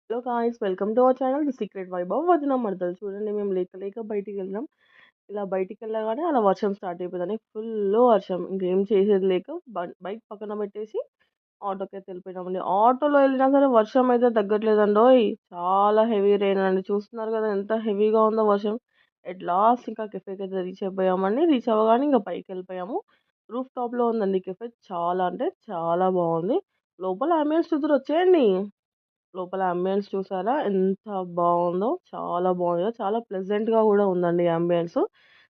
Hello guys, welcome to our channel the secret vibe of వదిన మరదలు. చూడండి, మేము లేక లేక బయటికి వెళ్ళాం. ఇలా బయటికి వెళ్ళగానే అలా వర్షం స్టార్ట్ అయిపోయిందని, ఫుల్ వర్షం. ఇంకేం చేసేది లేక బైక్ పక్కన పెట్టేసి ఆటోకి అయితే వెళ్ళిపోయినామండి. ఆటోలో వెళ్ళినా సరే వర్షం అయితే తగ్గట్లేదండోయ్. చాలా హెవీ రెయిన్ అండి. చూస్తున్నారు కదా ఎంత హెవీగా ఉందో వర్షం. ఎట్ లాస్ట్ ఇంకా కెఫేకి అయితే రీచ్ అయిపోయామండి. రీచ్ అవ్వగానే ఇంకా పైకి వెళ్ళిపోయాము. రూఫ్ టాప్ లో ఉందండి కెఫే. చాలా అంటే చాలా బాగుంది. లోపల అంబియన్స్ చూద్దరు, వచ్చేయండి. లోపల అంబియన్స్ చూసారా ఎంత బాగుందో. చాలా బాగుంది కదా, చాలా ప్లెజెంట్‌గా గూడా ఉందండి అంబియన్స్.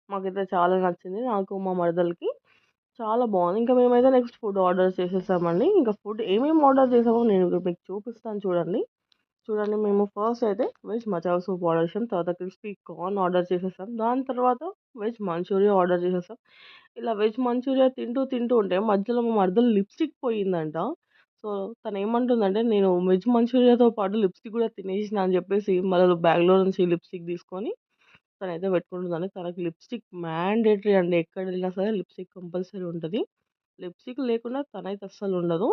మాకైతే చాలా నచ్చింది. నాకు, మా మరదలకి చాలా బాగుంది. ఇంకా మేమైతే నెక్స్ట్ ఫుడ్ ఆర్డర్ చేసేసామండి. ఇంకా ఫుడ్ ఏమేమి ఆర్డర్ చేసామో నేను ఇప్పుడు మీకు చూపిస్తాను చూడండి. చూడండి, మేము ఫస్ట్ అయితే వెజ్ మసాలా సూప్ ఆర్డర్ చేసాం. తర్వాత క్రిస్పీ కార్న్ ఆర్డర్ చేసేసాం. దాని తర్వాత వెజ్ మంచూరియా ఆర్డర్ చేసేసాం. ఇలా వెజ్ మంచూరియా తింటూ తింటూ ఉంటే మధ్యలో మా మరదలు లిప్స్టిక్ పోయిందంట. సో తనేమంటుందంటే, నేను వెజ్ మంచూరియాతో పాటు లిప్స్టిక్ కూడా తినేసిన అని చెప్పేసి మళ్ళీ బ్యాగ్లో నుంచి లిప్స్టిక్ తీసుకొని తనైతే పెట్టుకుంటుందండి. తనకి లిప్స్టిక్ మ్యాండేటరీ అండి. ఎక్కడ వెళ్ళినా సరే లిప్స్టిక్ కంపల్సరీ ఉంటుంది. లిప్స్టిక్ లేకుండా తనైతే అస్సలు ఉండదు.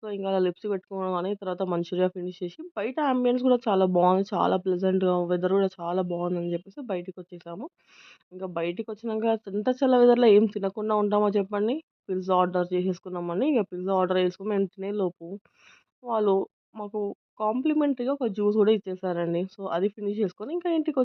సో ఇంకా అలా లిప్స్టిక్ పెట్టుకోగానే తర్వాత మంచూరియా ఫినిష్ చేసి బయట అంబియన్స్ కూడా చాలా బాగుంది. చాలా ప్లెజెంట్‌గా, వెదర్ కూడా చాలా బాగుందని చెప్పేసి బయటికి వచ్చేసాము. ఇంకా బయటికి వచ్చినాక ఇంత చల్ల వెదర్‌లో ఏం తినకుండా ఉంటామో చెప్పండి. పిజ్జా ఆర్డర్ చేసేసుకున్నామండి. ఇక పిజ్జా ఆర్డర్ చేసుకొని మేము తినేలోపు వాళ్ళు మాకు కాంప్లిమెంటరీగా ఒక జ్యూస్ కూడా ఇచ్చేసారండి. సో అది ఫినిష్ చేసుకొని ఇంకా ఇంటికి